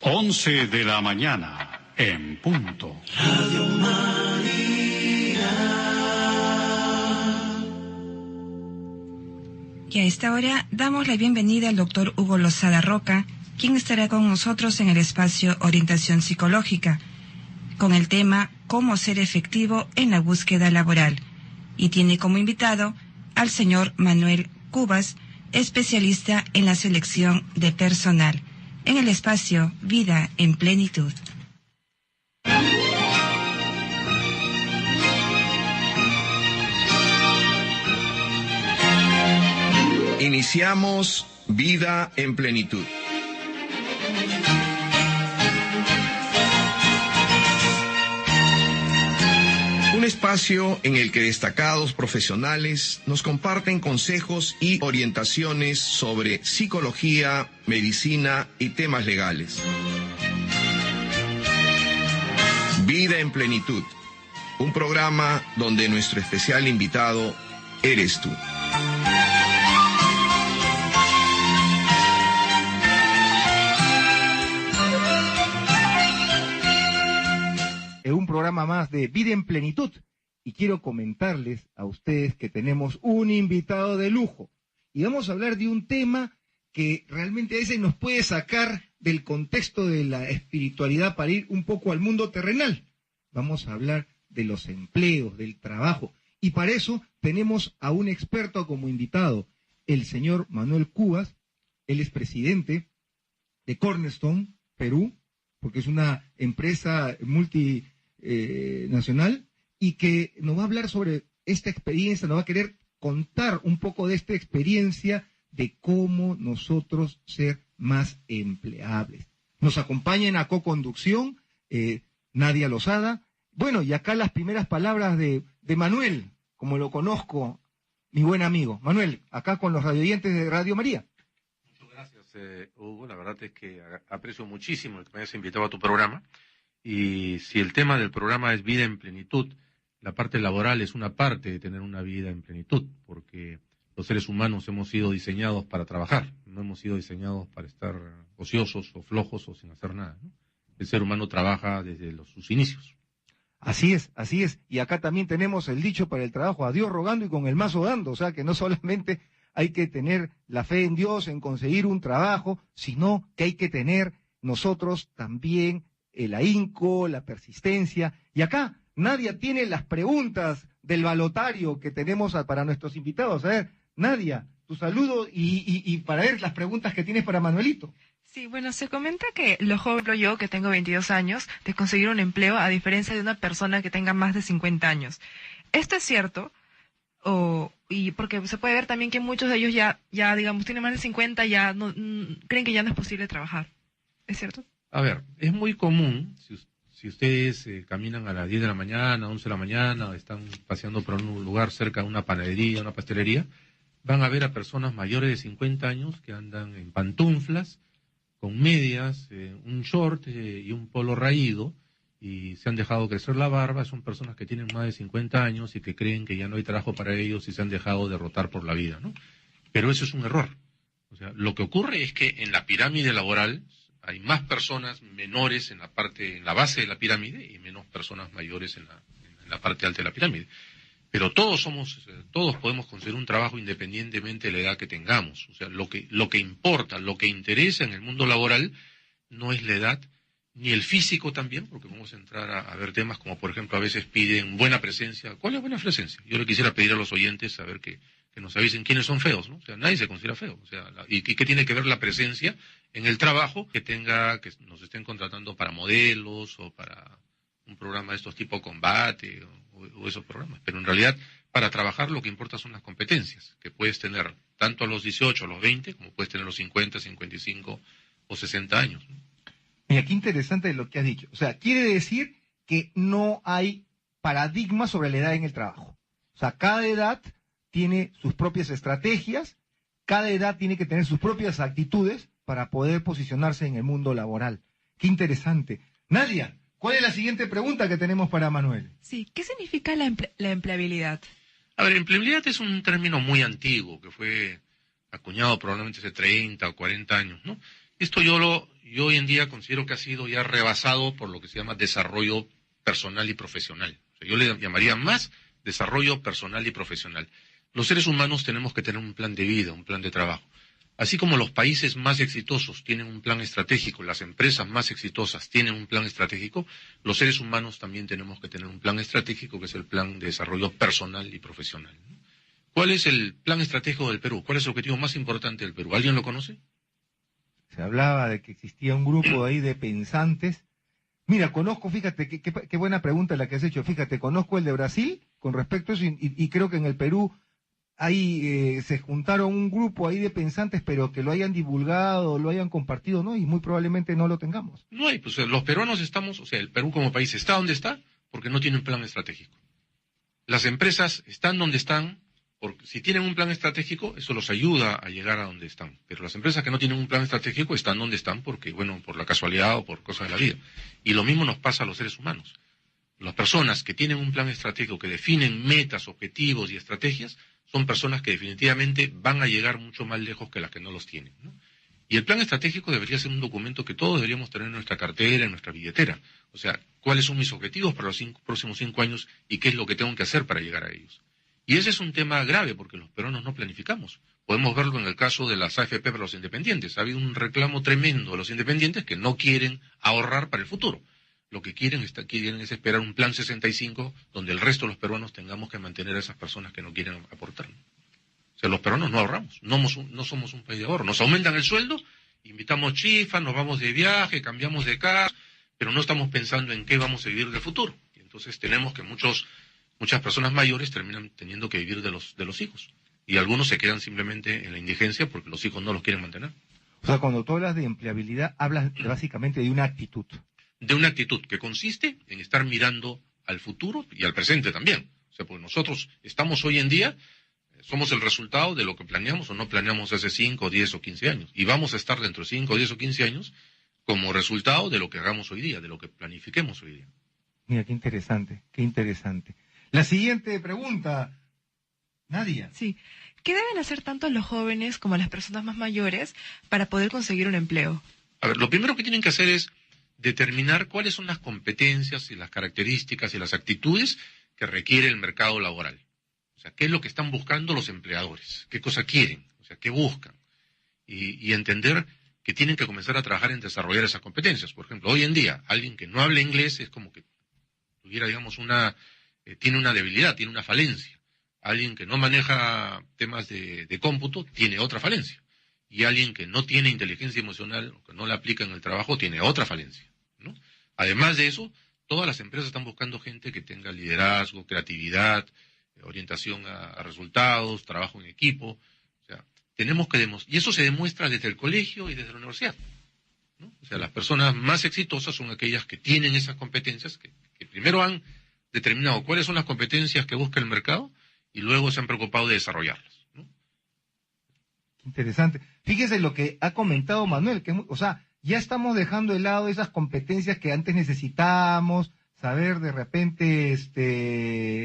11 de la mañana, en punto. Radio María. Y a esta hora damos la bienvenida al doctor Hugo Lozada Roca, quien estará con nosotros en el espacio Orientación Psicológica, con el tema Cómo ser efectivo en la búsqueda laboral. Y tiene como invitado al señor Manuel Cubas, especialista en la selección de personal, en el espacio Vida en Plenitud. Iniciamos Vida en Plenitud. Un espacio en el que destacados profesionales nos comparten consejos y orientaciones sobre psicología, medicina y temas legales. Vida en Plenitud, un programa donde nuestro especial invitado eres tú. Un programa más de Vida en Plenitud, y quiero comentarles a ustedes que tenemos un invitado de lujo y vamos a hablar de un tema que realmente a veces nos puede sacar del contexto de la espiritualidad para ir un poco al mundo terrenal. Vamos a hablar de los empleos, del trabajo, y para eso tenemos a un experto como invitado, el señor Manuel Cubas. Él es presidente de Cornerstone, Perú, porque es una empresa multinacional, y que nos va a hablar sobre esta experiencia, nos va a querer contar un poco de esta experiencia de cómo nosotros ser más empleables. Nos acompaña en la coconducción Nadia Lozada. Bueno, y acá las primeras palabras de Manuel, como lo conozco, mi buen amigo. Manuel, acá con los radioyentes de Radio María. Muchas gracias, Hugo. La verdad es que aprecio muchísimo que me hayas invitado a tu programa. Y si el tema del programa es vida en plenitud, la parte laboral es una parte de tener una vida en plenitud, porque los seres humanos hemos sido diseñados para trabajar, no hemos sido diseñados para estar ociosos o flojos o sin hacer nada, ¿no? El ser humano trabaja desde sus inicios. Así es, así es. Y acá también tenemos el dicho para el trabajo: a Dios rogando y con el mazo dando. O sea que no solamente hay que tener la fe en Dios, en conseguir un trabajo, sino que hay que tener nosotros también el ahínco, la persistencia. Y acá Nadia tiene las preguntas del balotario que tenemos para nuestros invitados. A ver, Nadia, tu saludo y para ver las preguntas que tienes para Manuelito. Sí, bueno, se comenta que lo joven yo, que tengo 22 años, de conseguir un empleo a diferencia de una persona que tenga más de 50 años. ¿Esto es cierto? Y porque se puede ver también que muchos de ellos ya digamos, tienen más de 50, ya no, creen que ya no es posible trabajar. ¿Es cierto? A ver, es muy común, si ustedes caminan a las 10 de la mañana, 11 de la mañana, o están paseando por un lugar cerca de una panadería, una pastelería, van a ver a personas mayores de 50 años que andan en pantuflas, con medias, un short y un polo raído, y se han dejado crecer la barba. Son personas que tienen más de 50 años y que creen que ya no hay trabajo para ellos y se han dejado derrotar por la vida, ¿no? Pero eso es un error. O sea, lo que ocurre es que en la pirámide laboral hay más personas menores en la base de la pirámide y menos personas mayores en la parte alta de la pirámide. Pero todos podemos conseguir un trabajo independientemente de la edad que tengamos. O sea, lo que importa, lo que interesa en el mundo laboral no es la edad, ni el físico también, porque vamos a entrar a ver temas como, por ejemplo, a veces piden buena presencia. ¿Cuál es buena presencia? Yo le quisiera pedir a los oyentes saber que nos avisen quiénes son feos, ¿no? O sea, nadie se considera feo. O sea, ¿y qué tiene que ver la presencia en el trabajo que nos estén contratando para modelos o para un programa de estos tipo combate o esos programas? Pero en realidad, para trabajar lo que importa son las competencias, que puedes tener tanto a los 18, a los 20, como puedes tener a los 50, 55 o 60 años, ¿no? Mira, qué interesante lo que has dicho. O sea, quiere decir que no hay paradigma sobre la edad en el trabajo. O sea, cada edad tiene sus propias estrategias, cada edad tiene que tener sus propias actitudes para poder posicionarse en el mundo laboral. Qué interesante. Nadia, ¿cuál es la siguiente pregunta que tenemos para Manuel? Sí, ¿qué significa la empleabilidad? A ver, empleabilidad es un término muy antiguo que fue acuñado probablemente hace 30 o 40 años, ¿no? Esto yo yo hoy en día considero que ha sido ya rebasado por lo que se llama desarrollo personal y profesional. O sea, yo le llamaría más desarrollo personal y profesional. Los seres humanos tenemos que tener un plan de vida, un plan de trabajo. Así como los países más exitosos tienen un plan estratégico, las empresas más exitosas tienen un plan estratégico, los seres humanos también tenemos que tener un plan estratégico, que es el plan de desarrollo personal y profesional, ¿no? ¿Cuál es el plan estratégico del Perú? ¿Cuál es el objetivo más importante del Perú? ¿Alguien lo conoce? Se hablaba de que existía un grupo ahí de pensantes. Mira, conozco, fíjate, qué buena pregunta la que has hecho. Fíjate, conozco el de Brasil con respecto a eso y creo que en el Perú ahí se juntaron un grupo ahí de pensantes, pero que lo hayan divulgado, lo hayan compartido, ¿no? Y muy probablemente no lo tengamos. No hay, pues los peruanos estamos, o sea, el Perú como país está donde está porque no tiene un plan estratégico. Las empresas están donde están porque si tienen un plan estratégico, eso los ayuda a llegar a donde están. Pero las empresas que no tienen un plan estratégico están donde están porque, bueno, por la casualidad o por cosas de la vida. Y lo mismo nos pasa a los seres humanos. Las personas que tienen un plan estratégico, que definen metas, objetivos y estrategias, son personas que definitivamente van a llegar mucho más lejos que las que no los tienen, ¿no? Y el plan estratégico debería ser un documento que todos deberíamos tener en nuestra cartera, en nuestra billetera. O sea, cuáles son mis objetivos para los próximos 5 años y qué es lo que tengo que hacer para llegar a ellos. Y ese es un tema grave porque los peruanos no planificamos. Podemos verlo en el caso de las AFP para los independientes. Ha habido un reclamo tremendo de los independientes que no quieren ahorrar para el futuro. Lo que quieren es esperar un plan 65 donde el resto de los peruanos tengamos que mantener a esas personas que no quieren aportar. O sea, los peruanos no ahorramos, no somos un país de ahorro. Nos aumentan el sueldo, invitamos chifas, nos vamos de viaje, cambiamos de casa, pero no estamos pensando en qué vamos a vivir del futuro. Y entonces tenemos que muchas personas mayores terminan teniendo que vivir de los hijos. Y algunos se quedan simplemente en la indigencia porque los hijos no los quieren mantener. O sea, cuando tú hablas de empleabilidad, hablas básicamente de una actitud. De una actitud que consiste en estar mirando al futuro y al presente también. O sea, porque nosotros estamos hoy en día, somos el resultado de lo que planeamos o no planeamos hace 5, 10 o 15 años. Y vamos a estar dentro de 5, 10 o 15 años como resultado de lo que hagamos hoy día, de lo que planifiquemos hoy día. Mira, qué interesante, qué interesante. La siguiente pregunta, Nadia. Sí. ¿Qué deben hacer tanto los jóvenes como las personas más mayores para poder conseguir un empleo? A ver, lo primero que tienen que hacer es determinar cuáles son las competencias y las características y las actitudes que requiere el mercado laboral. O sea, qué es lo que están buscando los empleadores, qué cosa quieren, o sea, qué buscan. Y entender que tienen que comenzar a trabajar en desarrollar esas competencias. Por ejemplo, hoy en día, alguien que no habla inglés es como que tuviera, digamos, tiene una debilidad, tiene una falencia. Alguien que no maneja temas de cómputo tiene otra falencia. Y alguien que no tiene inteligencia emocional, o que no la aplica en el trabajo, tiene otra falencia, ¿no? Además de eso, todas las empresas están buscando gente que tenga liderazgo, creatividad, orientación a resultados, trabajo en equipo. O sea, tenemos que demostrar, y eso se demuestra desde el colegio y desde la universidad, ¿no? O sea, las personas más exitosas son aquellas que tienen esas competencias, que primero han determinado cuáles son las competencias que busca el mercado y luego se han preocupado de desarrollarlas. Interesante. Fíjese lo que ha comentado Manuel, o sea, ya estamos dejando de lado esas competencias que antes necesitábamos, saber de repente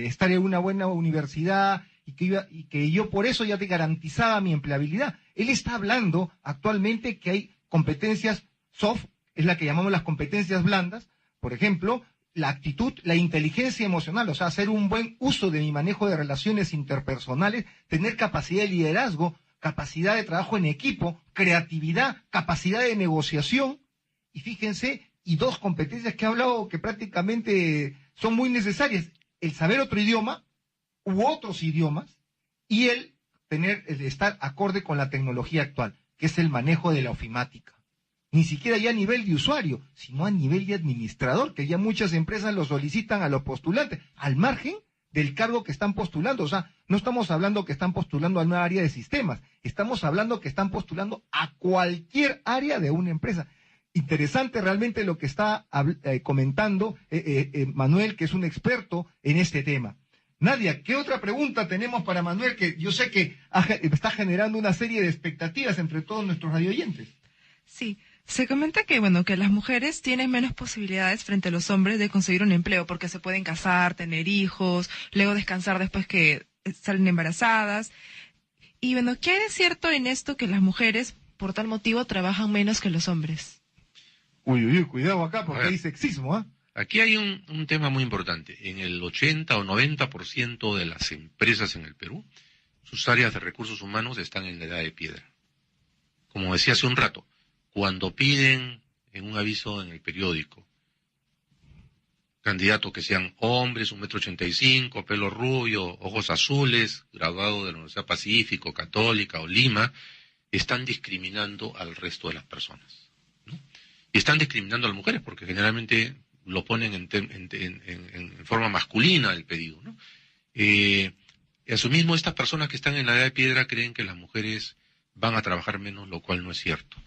estar en una buena universidad y que yo por eso ya te garantizaba mi empleabilidad. Él está hablando actualmente que hay competencias soft, es la que llamamos las competencias blandas, por ejemplo, la actitud, la inteligencia emocional, o sea, hacer un buen uso de mi manejo de relaciones interpersonales, tener capacidad de liderazgo, capacidad de trabajo en equipo, creatividad, capacidad de negociación, y fíjense, y 2 competencias que he hablado que prácticamente son muy necesarias, el saber otro idioma, u otros idiomas, y el estar acorde con la tecnología actual, que es el manejo de la ofimática. Ni siquiera ya a nivel de usuario, sino a nivel de administrador, que ya muchas empresas lo solicitan a los postulantes, al margen del cargo que están postulando. O sea, no estamos hablando que están postulando a una área de sistemas, estamos hablando que están postulando a cualquier área de una empresa. Interesante realmente lo que está comentando Manuel, que es un experto en este tema. Nadia, ¿qué otra pregunta tenemos para Manuel? Que yo sé que está generando una serie de expectativas entre todos nuestros radioyentes. Sí, se comenta que, bueno, que las mujeres tienen menos posibilidades frente a los hombres de conseguir un empleo porque se pueden casar, tener hijos, luego descansar después que salen embarazadas. Y bueno, ¿qué hay de cierto en esto que las mujeres, por tal motivo, trabajan menos que los hombres? Uy, uy, uy, cuidado acá porque A ver. hay sexismo, ¿ah? Aquí hay un tema muy importante. En el 80 o 90% de las empresas en el Perú, sus áreas de recursos humanos están en la edad de piedra. Como decía hace un rato, cuando piden en un aviso en el periódico candidatos que sean hombres, 1,85 m, pelo rubio, ojos azules, graduado de la Universidad Pacífico, Católica o Lima, están discriminando al resto de las personas, ¿no? Y están discriminando a las mujeres porque generalmente lo ponen en forma masculina el pedido, ¿no? Y asimismo, estas personas que están en la edad de piedra creen que las mujeres van a trabajar menos, lo cual no es cierto.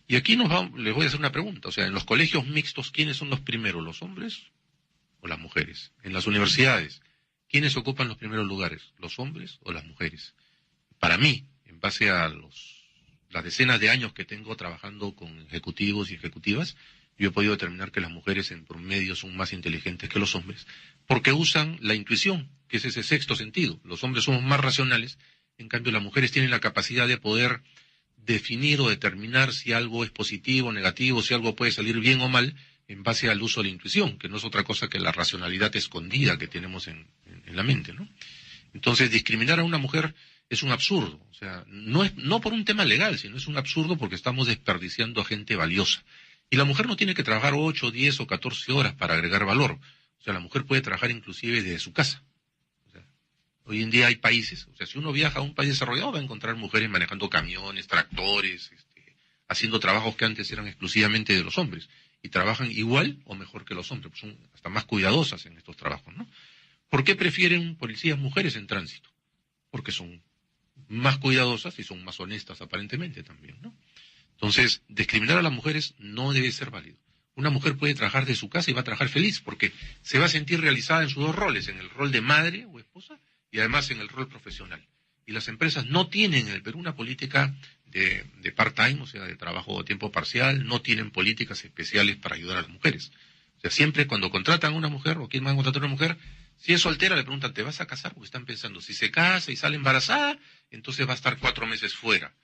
Y aquí les voy a hacer una pregunta. O sea, en los colegios mixtos, ¿quiénes son los primeros, los hombres o las mujeres? En las universidades, ¿quiénes ocupan los primeros lugares, los hombres o las mujeres? Para mí, en base a las decenas de años que tengo trabajando con ejecutivos y ejecutivas, yo he podido determinar que las mujeres en promedio son más inteligentes que los hombres, porque usan la intuición, que es ese sexto sentido. Los hombres somos más racionales, en cambio las mujeres tienen la capacidad de poder definir o determinar si algo es positivo o negativo, si algo puede salir bien o mal, en base al uso de la intuición, que no es otra cosa que la racionalidad escondida que tenemos en la mente, ¿no? Entonces, discriminar a una mujer es un absurdo. O sea, no por un tema legal, sino es un absurdo porque estamos desperdiciando a gente valiosa. Y la mujer no tiene que trabajar 8, 10 o 14 horas para agregar valor. O sea, la mujer puede trabajar inclusive desde su casa. O sea, hoy en día hay países, o sea, si uno viaja a un país desarrollado va a encontrar mujeres manejando camiones, tractores, haciendo trabajos que antes eran exclusivamente de los hombres. Y trabajan igual o mejor que los hombres, pues son hasta más cuidadosas en estos trabajos, ¿no? ¿Por qué prefieren policías mujeres en tránsito? Porque son más cuidadosas y son más honestas aparentemente también, ¿no? Entonces, discriminar a las mujeres no debe ser válido. Una mujer puede trabajar de su casa y va a trabajar feliz porque se va a sentir realizada en sus dos roles, en el rol de madre o esposa y además en el rol profesional. Y las empresas no tienen en el Perú una política de part-time, o sea, de trabajo a tiempo parcial, no tienen políticas especiales para ayudar a las mujeres. O sea, siempre cuando contratan a una mujer o quieren contratar a una mujer, si es soltera le preguntan, ¿te vas a casar? Porque están pensando, si se casa y sale embarazada, entonces va a estar 4 meses fuera.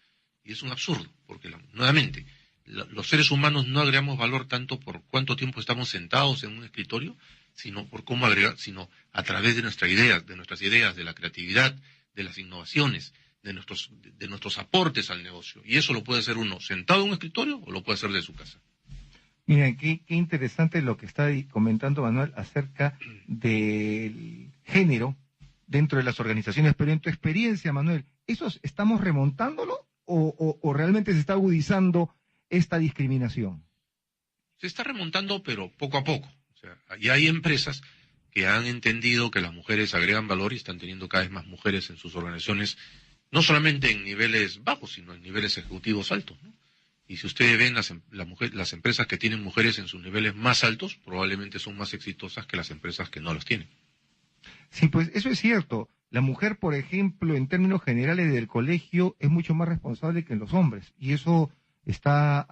Y es un absurdo, porque nuevamente, los seres humanos no agregamos valor tanto por cuánto tiempo estamos sentados en un escritorio, sino por cómo agregar, sino a través de nuestras ideas, de la creatividad, de las innovaciones, de nuestros aportes al negocio. Y eso lo puede hacer uno sentado en un escritorio o lo puede hacer de su casa. Miren, qué interesante lo que está comentando Manuel acerca del género dentro de las organizaciones. Pero en tu experiencia, Manuel, ¿estamos remontándolo o realmente se está agudizando esta discriminación? Se está remontando, pero poco a poco. O sea, ya hay empresas que han entendido que las mujeres agregan valor y están teniendo cada vez más mujeres en sus organizaciones, no solamente en niveles bajos, sino en niveles ejecutivos altos, ¿no? Y si ustedes ven las empresas que tienen mujeres en sus niveles más altos, probablemente son más exitosas que las empresas que no las tienen. Sí, pues eso es cierto. La mujer, por ejemplo, en términos generales del colegio, es mucho más responsable que los hombres. Y eso está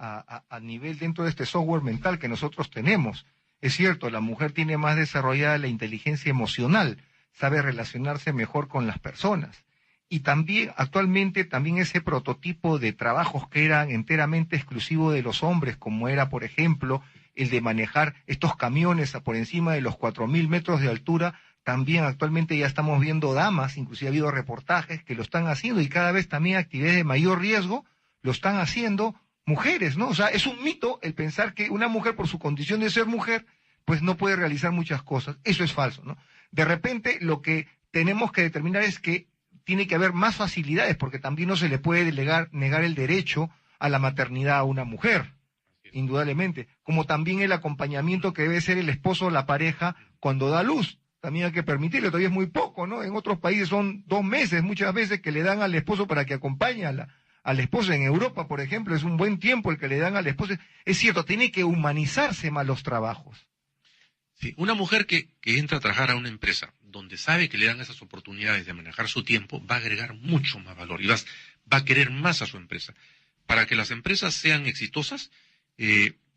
a nivel dentro de este software mental que nosotros tenemos. Es cierto, la mujer tiene más desarrollada la inteligencia emocional, sabe relacionarse mejor con las personas. Y también, actualmente, también ese prototipo de trabajos que eran enteramente exclusivos de los hombres, como era, por ejemplo, el de manejar estos camiones por encima de los 4.000 metros de altura, también actualmente ya estamos viendo damas, inclusive ha habido reportajes que lo están haciendo, y cada vez también actividades de mayor riesgo lo están haciendo mujeres, ¿no? O sea, es un mito el pensar que una mujer, por su condición de ser mujer, pues no puede realizar muchas cosas. Eso es falso, ¿no? De repente, lo que tenemos que determinar es que tiene que haber más facilidades, porque también no se le puede negar el derecho a la maternidad a una mujer, indudablemente, como también el acompañamiento que debe ser el esposo o la pareja cuando da luz. También hay que permitirlo, todavía es muy poco, ¿no? En otros países son 2 meses, muchas veces, que le dan al esposo para que acompañe a la esposa. En Europa, por ejemplo, es un buen tiempo el que le dan al esposo. Es cierto, tiene que humanizarse más los trabajos. Sí, una mujer que entra a trabajar a una empresa donde sabe que le dan esas oportunidades de manejar su tiempo, va a agregar mucho más valor y va a querer más a su empresa. Para que las empresas sean exitosas,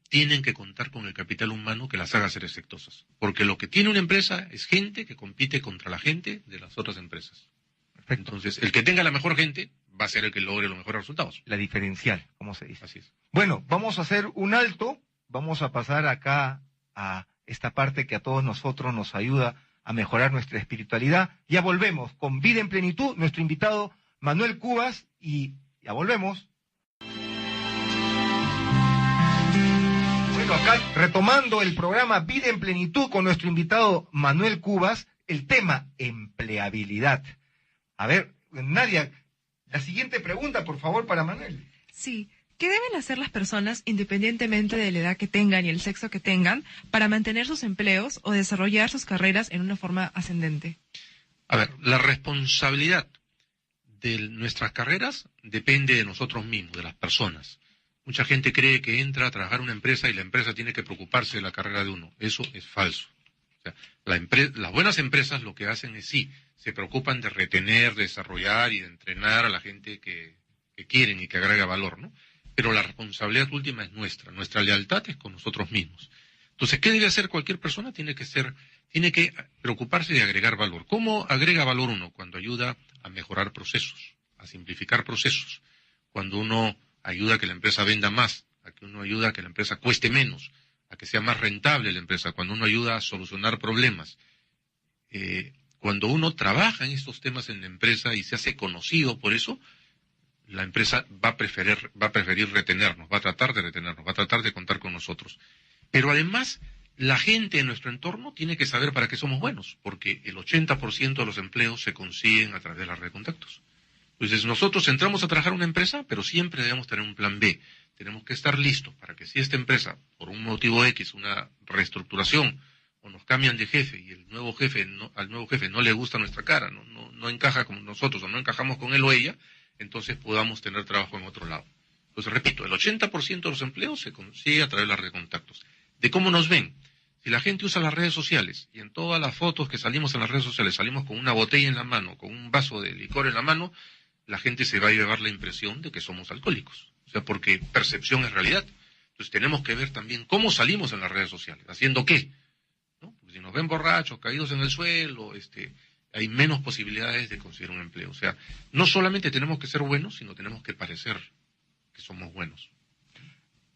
tienen que contar con el capital humano que las haga ser exitosas. Porque lo que tiene una empresa es gente que compite contra la gente de las otras empresas. Perfecto. Entonces, el que tenga la mejor gente va a ser el que logre los mejores resultados. La diferencial, como se dice. Así es. Bueno, vamos a hacer un alto vamos a pasar acá a esta parte que a todos nosotros nos ayuda a mejorar nuestra espiritualidad. Ya volvemos con Vida en Plenitud, nuestro invitado Manuel Cubas, y ya volvemos. Bueno, acá retomando el programa Vida en Plenitud con nuestro invitado Manuel Cubas, el tema empleabilidad. A ver, Nadia, la siguiente pregunta, por favor, para Manuel. Sí. ¿Qué deben hacer las personas, independientemente de la edad que tengan y el sexo que tengan, para mantener sus empleos o desarrollar sus carreras en una forma ascendente? A ver, la responsabilidad de nuestras carreras depende de nosotros mismos, de las personas. Mucha gente cree que entra a trabajar en una empresa y la empresa tiene que preocuparse de la carrera de uno. Eso es falso. O sea, las buenas empresas lo que hacen es sí, se preocupan de retener, de desarrollar y de entrenar a la gente que quieren y que agrega valor, ¿no? Pero la responsabilidad última es nuestra lealtad es con nosotros mismos. Entonces, ¿qué debe hacer cualquier persona? Tiene que preocuparse de agregar valor. ¿Cómo agrega valor uno? Cuando ayuda a mejorar procesos, a simplificar procesos, cuando uno ayuda a que la empresa venda más, a que uno ayuda a que la empresa cueste menos, a que sea más rentable la empresa, cuando uno ayuda a solucionar problemas. Cuando uno trabaja en estos temas en la empresa y se hace conocido por eso, la empresa va a preferir retenernos, va a tratar de retenernos, va a tratar de contar con nosotros. Pero además, la gente en nuestro entorno tiene que saber para qué somos buenos, porque el 80% de los empleos se consiguen a través de la red de contactos. Entonces, nosotros entramos a trabajar en una empresa, pero siempre debemos tener un plan B. Tenemos que estar listos para que si esta empresa, por un motivo X, una reestructuración, o nos cambian de jefe y al nuevo jefe no le gusta nuestra cara, no encaja con nosotros o no encajamos con él o ella, entonces podamos tener trabajo en otro lado. Entonces, repito, el 80% de los empleos se consigue a través de la red de contactos. ¿De cómo nos ven? Si la gente usa las redes sociales y en todas las fotos que salimos en las redes sociales salimos con una botella en la mano, con un vaso de licor en la mano, la gente se va a llevar la impresión de que somos alcohólicos. O sea, porque percepción es realidad. Entonces tenemos que ver también cómo salimos en las redes sociales, haciendo qué, ¿no? Porque si nos ven borrachos, caídos en el suelo, hay menos posibilidades de conseguir un empleo. O sea, no solamente tenemos que ser buenos, sino tenemos que parecer que somos buenos.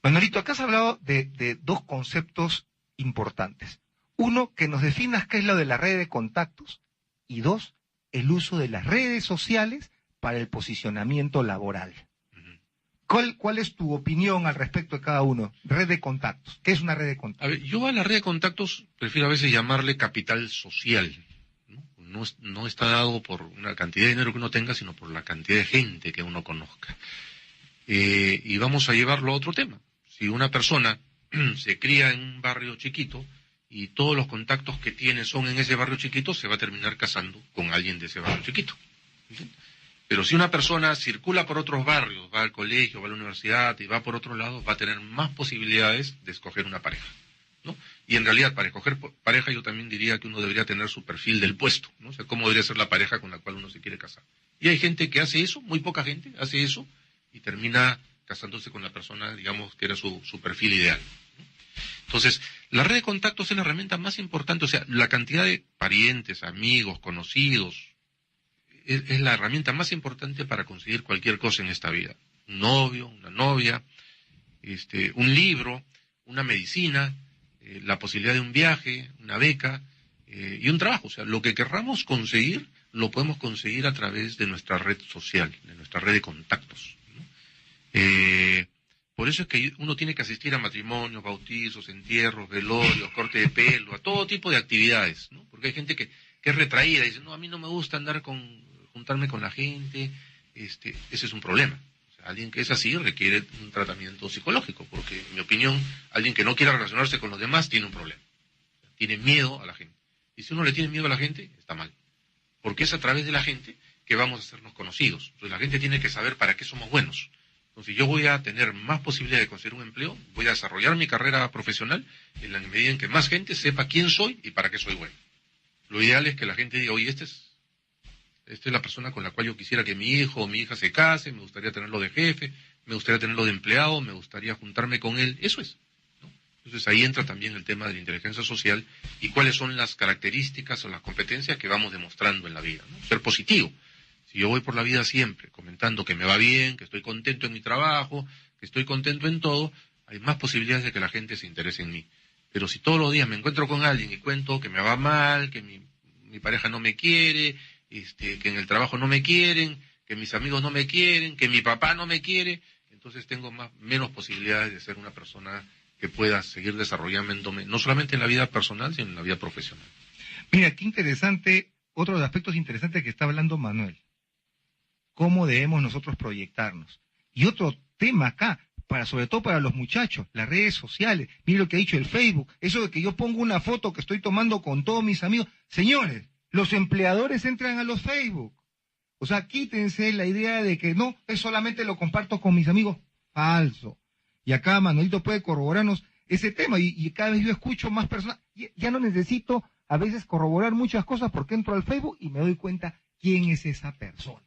Manolito, acá has hablado de dos conceptos importantes. Uno, que nos definas qué es lo de la red de contactos, y dos, el uso de las redes sociales para el posicionamiento laboral. ¿Cuál es tu opinión al respecto de cada uno? Red de contactos. ¿Qué es una red de contactos? A ver, yo a la red de contactos prefiero a veces llamarle capital social. No está dado por una cantidad de dinero que uno tenga, sino por la cantidad de gente que uno conozca. Y vamos a llevarlo a otro tema. Si una persona se cría en un barrio chiquito y todos los contactos que tiene son en ese barrio chiquito, se va a terminar casando con alguien de ese barrio chiquito. ¿Entiendes? Pero si una persona circula por otros barrios, va al colegio, va a la universidad y va por otro lado, va a tener más posibilidades de escoger una pareja, ¿no? Y en realidad, para escoger pareja, yo también diría que uno debería tener su perfil del puesto, ¿no? O sea, cómo debería ser la pareja con la cual uno se quiere casar. Y hay gente que hace eso, muy poca gente hace eso, y termina casándose con la persona, digamos, que era su perfil ideal, ¿no? Entonces, la red de contactos es la herramienta más importante, o sea, la cantidad de parientes, amigos, conocidos, es la herramienta más importante para conseguir cualquier cosa en esta vida. Un novio, una novia, un libro, una medicina, la posibilidad de un viaje, una beca y un trabajo. O sea, lo que querramos conseguir, lo podemos conseguir a través de nuestra red social, de nuestra red de contactos, ¿no? Por eso es que uno tiene que asistir a matrimonios, bautizos, entierros, velorios, corte de pelo, a todo tipo de actividades, ¿no? Porque hay gente que es retraída y dice, no, a mí no me gusta juntarme con la gente. Ese es un problema. O sea, alguien que es así requiere un tratamiento psicológico, porque, en mi opinión, alguien que no quiera relacionarse con los demás tiene un problema. Tiene miedo a la gente. Y si uno le tiene miedo a la gente, está mal. Porque es a través de la gente que vamos a hacernos conocidos. Entonces la gente tiene que saber para qué somos buenos. Entonces yo voy a tener más posibilidad de conseguir un empleo, voy a desarrollar mi carrera profesional en la medida en que más gente sepa quién soy y para qué soy bueno. Lo ideal es que la gente diga, oye, esta es la persona con la cual yo quisiera que mi hijo o mi hija se case, me gustaría tenerlo de jefe, me gustaría tenerlo de empleado, me gustaría juntarme con él. Eso es, ¿no? Entonces ahí entra también el tema de la inteligencia social y cuáles son las características o las competencias que vamos demostrando en la vida, ¿no? Ser positivo. Si yo voy por la vida siempre comentando que me va bien, que estoy contento en mi trabajo, que estoy contento en todo, hay más posibilidades de que la gente se interese en mí. Pero si todos los días me encuentro con alguien y cuento que me va mal, que mi pareja no me quiere, que en el trabajo no me quieren, que mis amigos no me quieren, que mi papá no me quiere, entonces tengo menos posibilidades de ser una persona que pueda seguir desarrollándome, no solamente en la vida personal, sino en la vida profesional. Mira, qué interesante, otro de los aspectos interesantes que está hablando Manuel. Cómo debemos nosotros proyectarnos. Y otro tema acá, sobre todo para los muchachos, las redes sociales. Mire lo que ha dicho el Facebook, eso de que yo pongo una foto que estoy tomando con todos mis amigos. Señores, los empleadores entran a los Facebook. O sea, quítense la idea de que no, es solamente lo comparto con mis amigos. Falso. Y acá Manuelito puede corroborarnos ese tema. Y cada vez yo escucho más personas. Ya no necesito a veces corroborar muchas cosas porque entro al Facebook y me doy cuenta quién es esa persona.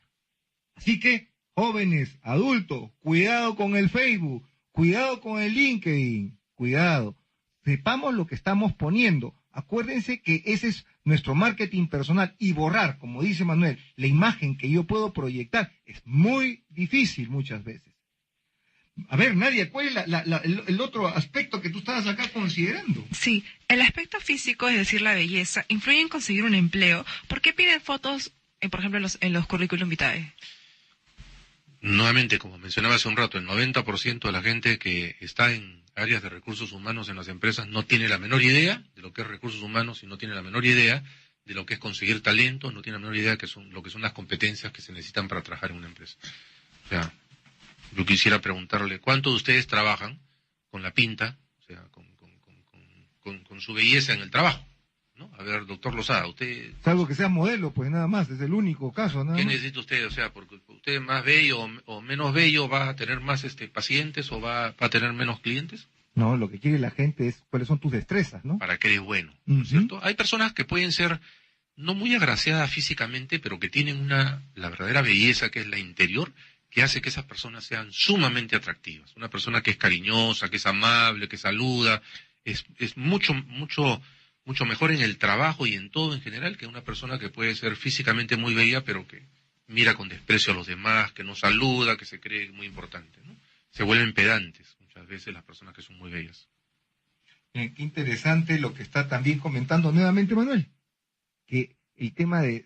Así que, jóvenes, adultos, cuidado con el Facebook, cuidado con el LinkedIn, cuidado. Sepamos lo que estamos poniendo. Acuérdense que ese es nuestro marketing personal y borrar, como dice Manuel, la imagen que yo puedo proyectar es muy difícil muchas veces. A ver, Nadia, ¿cuál es el otro aspecto que tú estabas acá considerando? Sí, el aspecto físico, es decir, la belleza, influye en conseguir un empleo. ¿Por qué piden fotos, por ejemplo, en los currículum vitae? Nuevamente, como mencionaba hace un rato, el 90% de la gente que está en áreas de recursos humanos en las empresas no tiene la menor idea de lo que es recursos humanos y no tiene la menor idea de lo que es conseguir talento, no tiene la menor idea de lo que son las competencias que se necesitan para trabajar en una empresa. O sea, yo quisiera preguntarle, ¿cuántos de ustedes trabajan con la pinta, o sea, con su belleza en el trabajo? ¿No? A ver, doctor Lozada, usted... Salvo que sea modelo, pues nada más, es el único caso. ¿Qué necesita usted? O sea, porque usted es más bello o menos bello, ¿va a tener más pacientes o va a tener menos clientes? No, lo que quiere la gente es cuáles son tus destrezas, ¿no? Para que eres bueno, ¿no es cierto? Hay personas que pueden ser no muy agraciadas físicamente, pero que tienen la verdadera belleza que es la interior, que hace que esas personas sean sumamente atractivas. Una persona que es cariñosa, que es amable, que saluda, es mucho mejor en el trabajo y en todo en general que una persona que puede ser físicamente muy bella, pero que mira con desprecio a los demás, que no saluda, que se cree muy importante, ¿no? Se vuelven pedantes muchas veces las personas que son muy bellas. Qué interesante lo que está también comentando nuevamente Manuel, que el tema de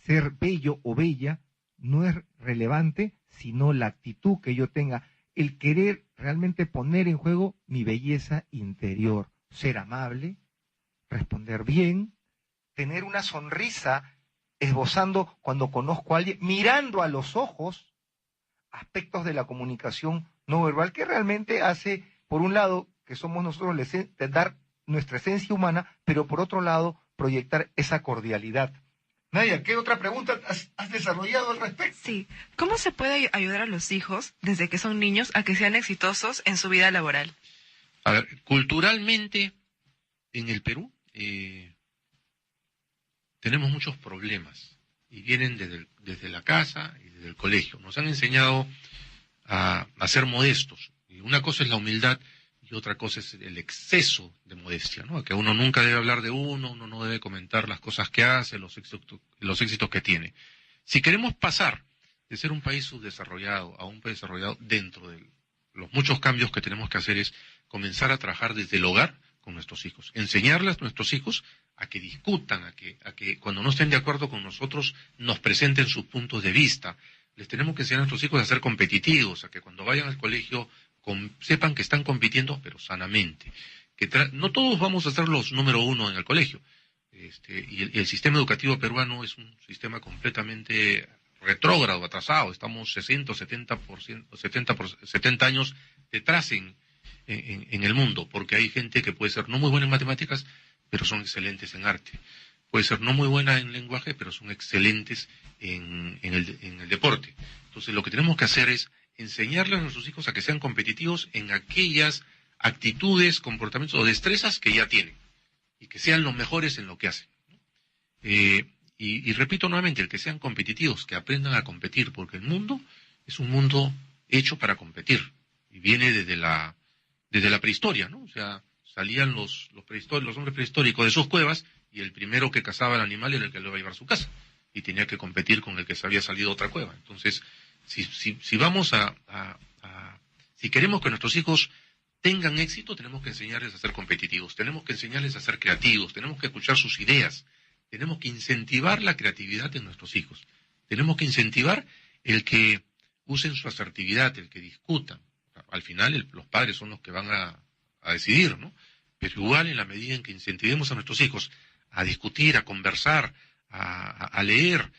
ser bello o bella no es relevante, sino la actitud que yo tenga, el querer realmente poner en juego mi belleza interior, ser amable, responder bien, tener una sonrisa esbozando cuando conozco a alguien, mirando a los ojos, aspectos de la comunicación no verbal que realmente hace, por un lado, que somos nosotros dar nuestra esencia humana, pero por otro lado, proyectar esa cordialidad. Nadia, ¿qué otra pregunta has desarrollado al respecto? Sí, ¿cómo se puede ayudar a los hijos, desde que son niños, a que sean exitosos en su vida laboral? A ver, culturalmente, en el Perú, tenemos muchos problemas y vienen desde la casa y desde el colegio. Nos han enseñado a ser modestos. Y una cosa es la humildad y otra cosa es el exceso de modestia, ¿no? Que uno nunca debe hablar de uno no debe comentar las cosas que hace, los éxitos que tiene. Si queremos pasar de ser un país subdesarrollado a un país desarrollado, dentro de los muchos cambios que tenemos que hacer es comenzar a trabajar desde el hogar con nuestros hijos, enseñarles a nuestros hijos a que discutan, a que cuando no estén de acuerdo con nosotros nos presenten sus puntos de vista. Les tenemos que enseñar a nuestros hijos a ser competitivos, a que cuando vayan al colegio sepan que están compitiendo, pero sanamente. No todos vamos a ser los número uno en el colegio. Y el sistema educativo peruano es un sistema completamente retrógrado, atrasado. Estamos 60 o 70 años detrás en el mundo, porque hay gente que puede ser no muy buena en matemáticas, pero son excelentes en arte. Puede ser no muy buena en lenguaje, pero son excelentes en el deporte. Entonces, lo que tenemos que hacer es enseñarles a nuestros hijos a que sean competitivos en aquellas actitudes, comportamientos o destrezas que ya tienen, y que sean los mejores en lo que hacen. Y repito nuevamente, el que sean competitivos, que aprendan a competir, porque el mundo es un mundo hecho para competir, y viene desde la prehistoria, ¿no? O sea, salían los hombres prehistóricos de sus cuevas, y el primero que cazaba el animal era el que lo iba a llevar a su casa, y tenía que competir con el que se había salido a otra cueva. Entonces, si vamos si queremos que nuestros hijos tengan éxito, tenemos que enseñarles a ser competitivos, tenemos que enseñarles a ser creativos, tenemos que escuchar sus ideas, tenemos que incentivar la creatividad en nuestros hijos, tenemos que incentivar el que usen su asertividad, el que discutan. Al final los padres son los que van a decidir, ¿no? Pero igual en la medida en que incentivemos a nuestros hijos a discutir, a conversar, a leer,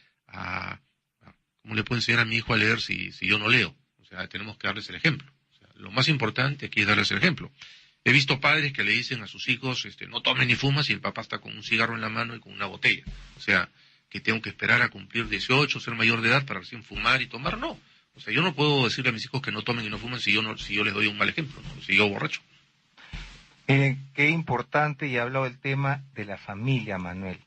¿cómo le puedo enseñar a mi hijo a leer si yo no leo? O sea, tenemos que darles el ejemplo. O sea, lo más importante aquí es darles el ejemplo. He visto padres que le dicen a sus hijos, no tomen ni fumas, y el papá está con un cigarro en la mano y con una botella. O sea, que tengo que esperar a cumplir 18, ser mayor de edad para recién fumar y tomar, no. O sea, yo no puedo decirle a mis hijos que no tomen y no fumen si yo les doy un mal ejemplo, ¿no? Si yo borracho. Miren, qué importante, y ha hablado del tema de la familia, Manuel.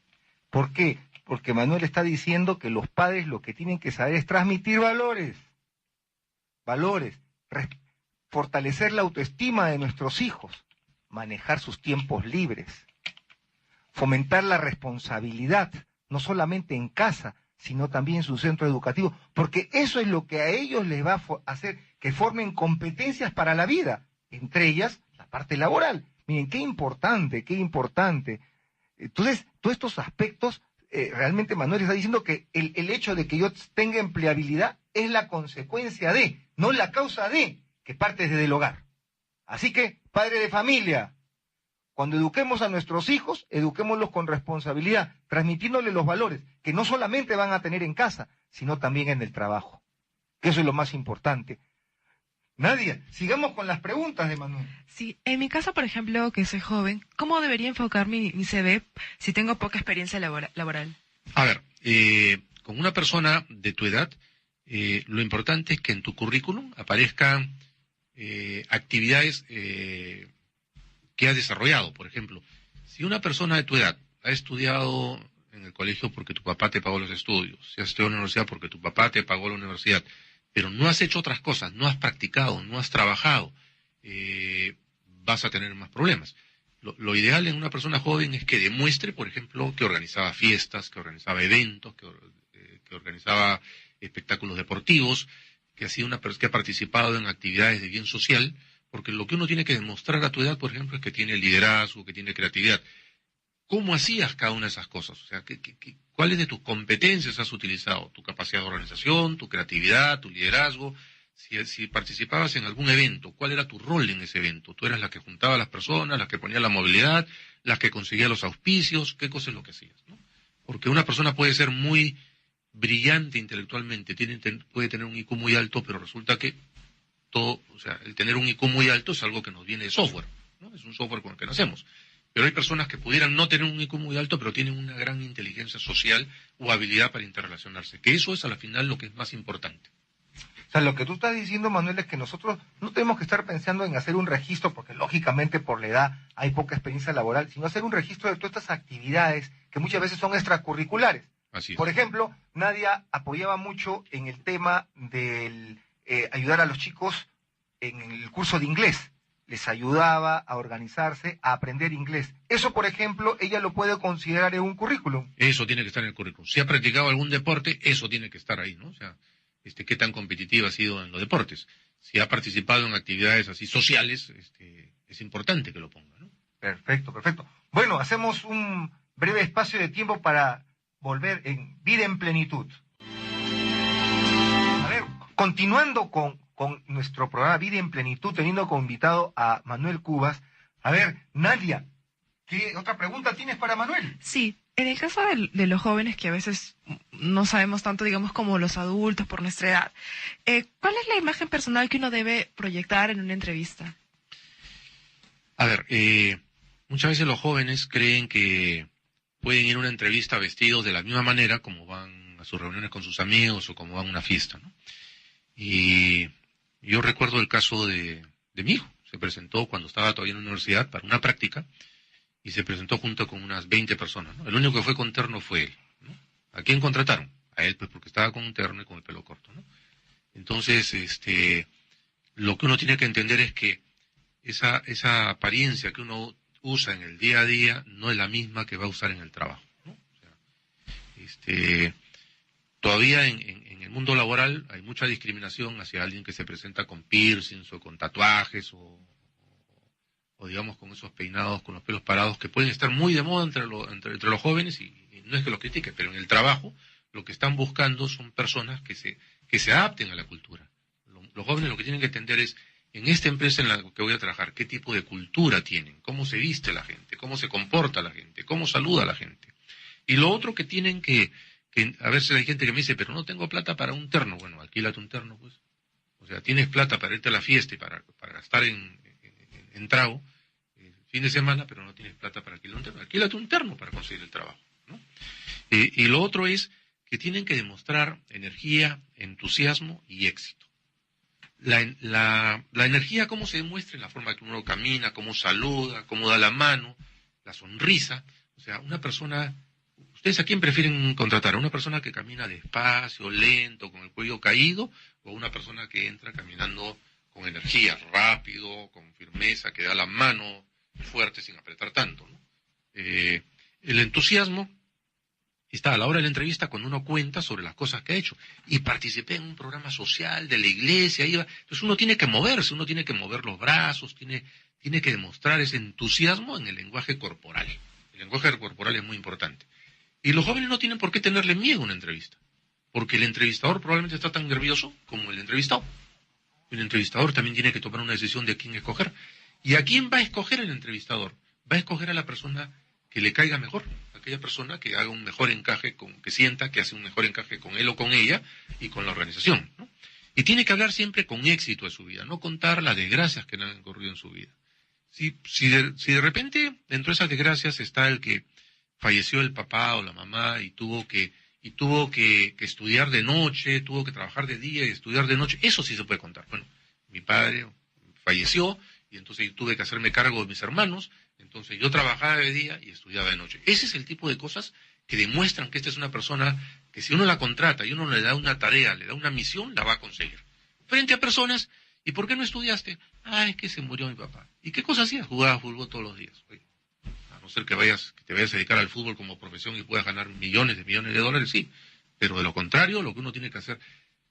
¿Por qué? Porque Manuel está diciendo que los padres lo que tienen que saber es transmitir valores, fortalecer la autoestima de nuestros hijos, manejar sus tiempos libres, fomentar la responsabilidad, no solamente en casa, sino también en su centro educativo, porque eso es lo que a ellos les va a hacer que formen competencias para la vida, entre ellas la parte laboral. Miren, qué importante, qué importante. Entonces, todos estos aspectos, realmente Manuel está diciendo que el hecho de que yo tenga empleabilidad es la consecuencia de, no la causa de, que parte desde el hogar. Así que, padre de familia, cuando eduquemos a nuestros hijos, eduquémoslos con responsabilidad, transmitiéndoles los valores que no solamente van a tener en casa, sino también en el trabajo. Que eso es lo más importante. Nadia, sigamos con las preguntas de Manuel. Sí, en mi caso, por ejemplo, que soy joven, ¿cómo debería enfocar mi CV si tengo poca experiencia laboral? A ver, con una persona de tu edad, lo importante es que en tu currículum aparezcan actividades que has desarrollado. Por ejemplo, si una persona de tu edad ha estudiado en el colegio porque tu papá te pagó los estudios, si has estudiado en la universidad porque tu papá te pagó la universidad, pero no has hecho otras cosas, no has practicado, no has trabajado, vas a tener más problemas. Lo ideal en una persona joven es que demuestre, por ejemplo, que organizaba fiestas, que organizaba eventos, que organizaba espectáculos deportivos, que ha participado en actividades de bien social, porque lo que uno tiene que demostrar a tu edad, por ejemplo, es que tiene liderazgo, que tiene creatividad. ¿Cómo hacías cada una de esas cosas? O sea, ¿cuáles de tus competencias has utilizado? Tu capacidad de organización, tu creatividad, tu liderazgo. Si participabas en algún evento, ¿cuál era tu rol en ese evento? ¿Tú eras la que juntaba a las personas, la que ponía la movilidad, la que conseguía los auspicios? ¿Qué cosa es lo que hacías, ¿no? Porque una persona puede ser muy brillante intelectualmente, puede tener un IQ muy alto, pero resulta que el tener un IQ muy alto es algo que nos viene de software, ¿no? Es un software con el que nacemos. Pero hay personas que pudieran no tener un IQ muy alto, pero tienen una gran inteligencia social o habilidad para interrelacionarse, que eso es a la final lo que es más importante. O sea, lo que tú estás diciendo, Manuel, es que nosotros no tenemos que estar pensando en hacer un registro, porque lógicamente por la edad hay poca experiencia laboral, sino hacer un registro de todas estas actividades que muchas veces son extracurriculares. Así es. Por ejemplo, Nadia apoyaba mucho en el tema del ayudar a los chicos en el curso de inglés. Les ayudaba a organizarse, a aprender inglés. Eso, por ejemplo, ella lo puede considerar en un currículum. Eso tiene que estar en el currículum. Si ha practicado algún deporte, eso tiene que estar ahí, ¿no? O sea, qué tan competitiva ha sido en los deportes. Si ha participado en actividades así sociales, es importante que lo ponga, ¿no? Perfecto, perfecto. Bueno, hacemos un breve espacio de tiempo para volver en Vida en Plenitud. A ver, continuando con nuestro programa Vida en Plenitud, teniendo como invitado a Manuel Cubas. A ver, Nadia, ¿qué otra pregunta tienes para Manuel? Sí, en el caso de los jóvenes que a veces no sabemos tanto, digamos, como los adultos por nuestra edad, ¿cuál es la imagen personal que uno debe proyectar en una entrevista? A ver, muchas veces los jóvenes creen que pueden ir a una entrevista vestidos de la misma manera como van a sus reuniones con sus amigos o como van a una fiesta, ¿no? Y yo recuerdo el caso de mi hijo. Se presentó cuando estaba todavía en la universidad para una práctica y se presentó junto con unas 20 personas, ¿no? El único que fue con terno fue él, ¿no? ¿A quién contrataron? A él, pues porque estaba con un terno y con el pelo corto, ¿no? Entonces, lo que uno tiene que entender es que esa apariencia que uno usa en el día a día no es la misma que va a usar en el trabajo, ¿no? O sea, todavía en el mundo laboral hay mucha discriminación hacia alguien que se presenta con piercings o con tatuajes o o digamos con esos peinados, con los pelos parados, que pueden estar muy de moda entre los jóvenes, y no es que los critique, pero en el trabajo lo que están buscando son personas que se adapten a la cultura. Los jóvenes lo que tienen que entender es, en esta empresa en la que voy a trabajar, qué tipo de cultura tienen, cómo se viste la gente, cómo se comporta la gente, cómo saluda a la gente. Y lo otro que tienen que a veces hay gente que me dice, pero no tengo plata para un terno. Bueno, alquílate un terno, pues. O sea, tienes plata para irte a la fiesta y para gastar en trago el fin de semana, pero no tienes plata para alquilar un terno. Alquílate un terno para conseguir el trabajo, ¿no? Y lo otro es que tienen que demostrar energía, entusiasmo y éxito. La energía, cómo se demuestra en la forma que uno camina, cómo saluda, cómo da la mano, la sonrisa. O sea, una persona... ¿Ustedes a quién prefieren contratar? ¿A una persona que camina despacio, lento, con el cuello caído, o a una persona que entra caminando con energía, rápido, con firmeza, que da la mano fuerte sin apretar tanto, ¿no? El entusiasmo está a la hora de la entrevista cuando uno cuenta sobre las cosas que ha hecho. Y participé en un programa social de la iglesia, iba. Entonces uno tiene que moverse, uno tiene que mover los brazos, tiene que demostrar ese entusiasmo en el lenguaje corporal. El lenguaje corporal es muy importante. Y los jóvenes no tienen por qué tenerle miedo a una entrevista, porque el entrevistador probablemente está tan nervioso como el entrevistado. El entrevistador también tiene que tomar una decisión de a quién escoger. ¿Y a quién va a escoger el entrevistador? Va a escoger a la persona que le caiga mejor, aquella persona que haga un mejor encaje, que sienta que hace un mejor encaje con él o con ella y con la organización, ¿no? Y tiene que hablar siempre con éxito de su vida, no contar las desgracias que le han ocurrido en su vida. Si de repente dentro de esas desgracias está el que falleció el papá o la mamá y tuvo que estudiar de noche, tuvo que trabajar de día y estudiar de noche, eso sí se puede contar. Bueno, mi padre falleció y entonces yo tuve que hacerme cargo de mis hermanos, entonces yo trabajaba de día y estudiaba de noche. Ese es el tipo de cosas que demuestran que esta es una persona que si uno la contrata y uno le da una tarea, le da una misión, la va a conseguir. Frente a personas, ¿y por qué no estudiaste? Ah, es que se murió mi papá. ¿Y qué cosa hacías? Jugaba fútbol todos los días. Oye, a no ser que te vayas a dedicar al fútbol como profesión y puedas ganar millones de dólares, sí. Pero de lo contrario, lo que uno tiene que hacer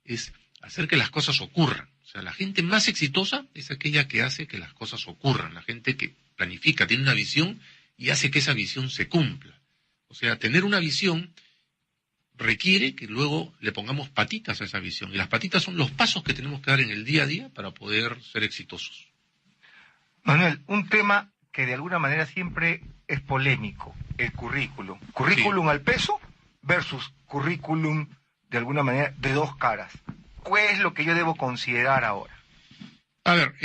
es hacer que las cosas ocurran. O sea, la gente más exitosa es aquella que hace que las cosas ocurran. La gente que planifica, tiene una visión y hace que esa visión se cumpla. O sea, tener una visión requiere que luego le pongamos patitas a esa visión. Y las patitas son los pasos que tenemos que dar en el día a día para poder ser exitosos. Manuel, un tema que de alguna manera siempre es polémico, el currículum. Currículum al peso versus currículum de alguna manera de dos caras. ¿Cuál es lo que yo debo considerar ahora? A ver,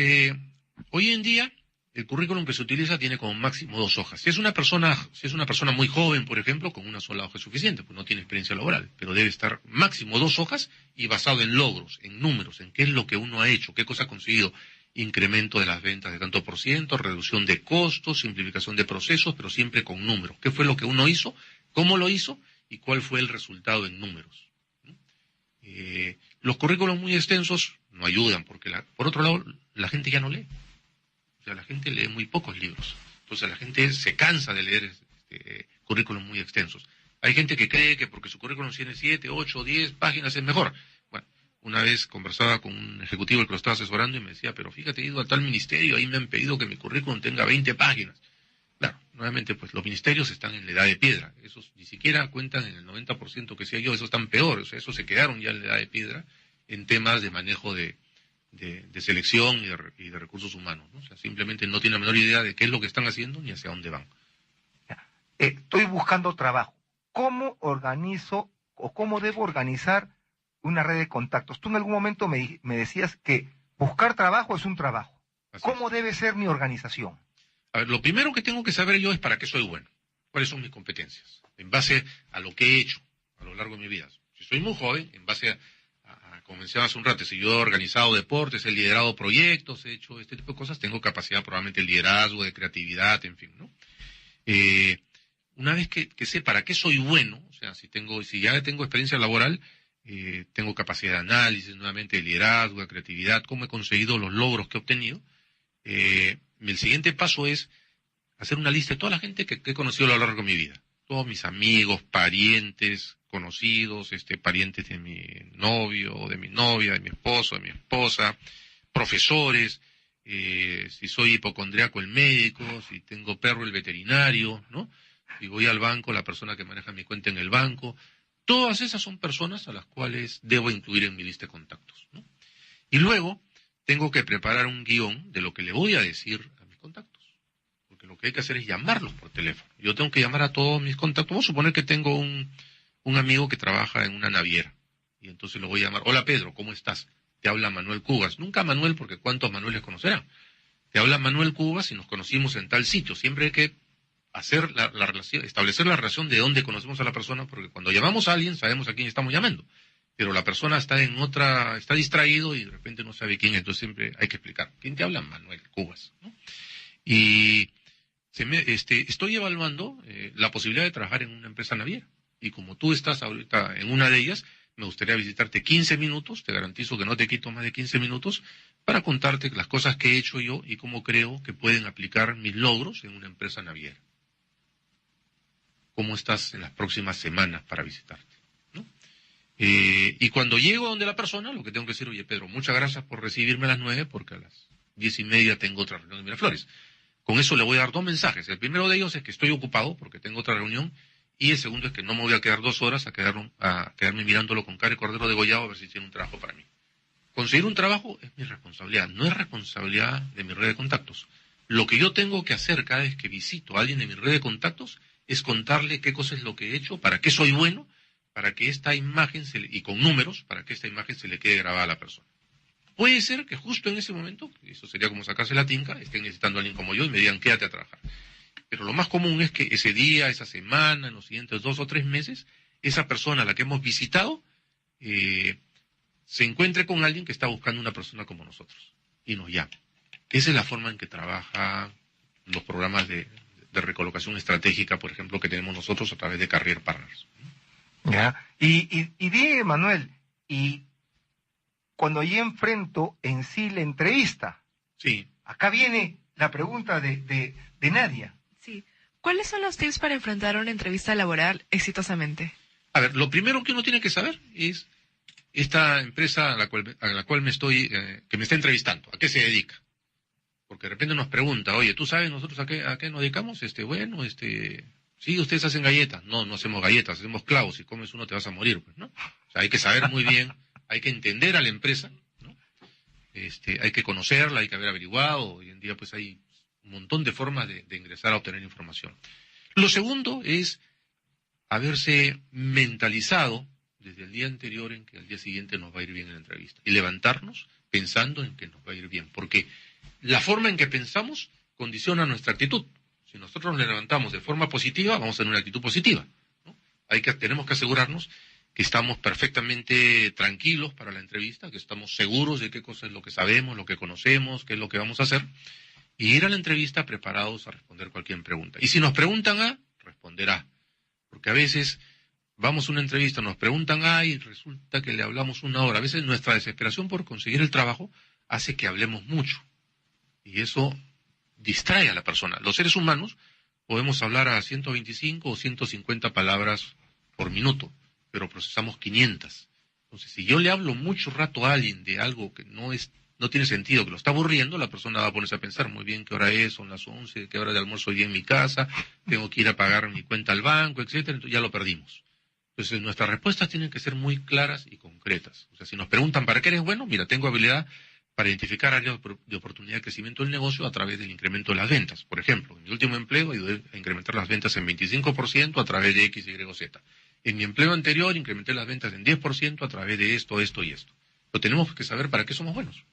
hoy en día el currículum que se utiliza tiene como máximo 2 hojas. Si es una persona muy joven, por ejemplo, con una sola hoja es suficiente, pues no tiene experiencia laboral, pero debe estar máximo 2 hojas y basado en logros, en números, en qué es lo que uno ha hecho, qué cosa ha conseguido. Incremento de las ventas de tanto por ciento, reducción de costos, simplificación de procesos, pero siempre con números. ¿Qué fue lo que uno hizo? ¿Cómo lo hizo? ¿Y cuál fue el resultado en números? Los currículos muy extensos no ayudan, porque por otro lado, la gente ya no lee. O sea, la gente lee muy pocos libros. Entonces la gente se cansa de leer currículos muy extensos. Hay gente que cree que porque su currículum tiene 7, 8, 10 páginas es mejor. Bueno, una vez conversaba con un ejecutivo que lo estaba asesorando y me decía, pero fíjate, he ido a tal ministerio, ahí me han pedido que mi currículum tenga 20 páginas. Claro, nuevamente, pues los ministerios están en la edad de piedra. Esos ni siquiera cuentan en el 90% que sea yo, esos están peores. O sea, esos se quedaron ya en la edad de piedra en temas de manejo de selección y de recursos humanos, ¿no? O sea, simplemente no tienen la menor idea de qué es lo que están haciendo ni hacia dónde van. Estoy buscando trabajo. ¿Cómo organizo o cómo debo organizar una red de contactos? Tú en algún momento me decías que buscar trabajo es un trabajo. ¿Cómo debe ser mi organización? A ver, lo primero que tengo que saber yo es para qué soy bueno, cuáles son mis competencias, en base a lo que he hecho a lo largo de mi vida. Si soy muy joven, en base como mencionaba hace un rato, si yo he organizado deportes, he liderado proyectos, he hecho este tipo de cosas, tengo capacidad probablemente de liderazgo, de creatividad, en fin, ¿no? Una vez que sé para qué soy bueno, o sea, si ya tengo experiencia laboral, tengo capacidad de análisis, nuevamente de liderazgo, de creatividad, cómo he conseguido los logros que he obtenido, el siguiente paso es hacer una lista de toda la gente que he conocido a lo largo de mi vida. Todos mis amigos, parientes, conocidos, parientes de mi novio, de mi novia, de mi esposo, de mi esposa, profesores, si soy hipocondriaco el médico, si tengo perro el veterinario, ¿no? Si voy al banco, la persona que maneja mi cuenta en el banco. Todas esas son personas a las cuales debo incluir en mi lista de contactos, ¿no? Y luego tengo que preparar un guión de lo que le voy a decir a mis contactos. Porque lo que hay que hacer es llamarlos por teléfono. Yo tengo que llamar a todos mis contactos. Vamos a suponer que tengo un amigo que trabaja en una naviera. Y entonces lo voy a llamar. Hola Pedro, ¿cómo estás? Te habla Manuel Cubas. Nunca Manuel, porque ¿cuántos Manueles conocerán? Te habla Manuel Cubas y nos conocimos en tal sitio. Siempre hay que hacer la relación, establecer la relación de dónde conocemos a la persona, porque cuando llamamos a alguien sabemos a quién estamos llamando. Pero la persona está está distraído y de repente no sabe quién es. Entonces siempre hay que explicar. ¿Quién te habla? Manuel Cubas, ¿no? Y estoy evaluando la posibilidad de trabajar en una empresa naviera. Y como tú estás ahorita en una de ellas, me gustaría visitarte 15 minutos, te garantizo que no te quito más de 15 minutos, para contarte las cosas que he hecho yo y cómo creo que pueden aplicar mis logros en una empresa naviera. ¿Cómo estás en las próximas semanas para visitarte? ¿No? Y cuando llego a donde la persona, lo que tengo que decir, oye Pedro, muchas gracias por recibirme a las 9, porque a las 10:30 tengo otra reunión en Miraflores. Con eso le voy a dar 2 mensajes. El primero de ellos es que estoy ocupado porque tengo otra reunión, y el segundo es que no me voy a quedar 2 horas a quedarme mirándolo con cara y cordero degollado a ver si tiene un trabajo para mí. Conseguir un trabajo es mi responsabilidad, no es responsabilidad de mi red de contactos. Lo que yo tengo que hacer cada vez que visito a alguien de mi red de contactos es contarle qué cosa es lo que he hecho, para qué soy bueno, para que esta imagen, y con números, para que esta imagen se le quede grabada a la persona. Puede ser que justo en ese momento, eso sería como sacarse la tinca, estén necesitando a alguien como yo y me digan quédate a trabajar. Pero lo más común es que ese día, esa semana, en los siguientes 2 o 3 meses, esa persona a la que hemos visitado se encuentre con alguien que está buscando una persona como nosotros y nos llama. Esa es la forma en que trabajan los programas de recolocación estratégica, por ejemplo, que tenemos nosotros a través de Career Partners. Ya. Y dime, Manuel, y cuando yo enfrento en sí la entrevista, sí, acá viene la pregunta de Nadia. Sí. ¿Cuáles son los tips para enfrentar una entrevista laboral exitosamente? A ver, lo primero que uno tiene que saber es esta empresa a la cual que me está entrevistando, ¿a qué se dedica? Porque de repente nos pregunta, oye, ¿tú sabes nosotros a qué nos dedicamos? Sí, ustedes hacen galletas. No, no hacemos galletas, hacemos clavos. Si comes uno te vas a morir, pues, ¿no? O sea, hay que saber muy bien, hay que entender a la empresa, ¿no? Hay que conocerla, hay que haber averiguado. Hoy en día, pues, hay un montón de formas de ingresar a obtener información. Lo segundo es haberse mentalizado desde el día anterior en que al día siguiente nos va a ir bien en la entrevista. Y levantarnos pensando en que nos va a ir bien. Porque la forma en que pensamos condiciona nuestra actitud. Si nosotros nos levantamos de forma positiva, vamos a tener una actitud positiva, ¿no? Tenemos que asegurarnos que estamos perfectamente tranquilos para la entrevista, que estamos seguros de qué cosa es lo que sabemos, lo que conocemos, qué es lo que vamos a hacer, y ir a la entrevista preparados a responder cualquier pregunta. Y si nos preguntan A, responder A. Porque a veces vamos a una entrevista, nos preguntan A y resulta que le hablamos 1 hora. A veces nuestra desesperación por conseguir el trabajo hace que hablemos mucho. Y eso distrae a la persona. Los seres humanos podemos hablar a 125 o 150 palabras por minuto, pero procesamos 500. Entonces, si yo le hablo mucho rato a alguien de algo que no tiene sentido, que lo está aburriendo, la persona va a ponerse a pensar, muy bien, ¿qué hora es? Son las 11, ¿qué hora de almuerzo hoy en mi casa? Tengo que ir a pagar mi cuenta al banco, etcétera. Entonces ya lo perdimos. Entonces, nuestras respuestas tienen que ser muy claras y concretas. O sea, si nos preguntan, ¿para qué eres bueno? Mira, tengo habilidad para identificar áreas de oportunidad de crecimiento del negocio a través del incremento de las ventas. Por ejemplo, en mi último empleo ayudé a incrementar las ventas en 25% a través de X, Y, Z. En mi empleo anterior incrementé las ventas en 10% a través de esto, esto y esto. Lo tenemos que saber para qué somos buenos,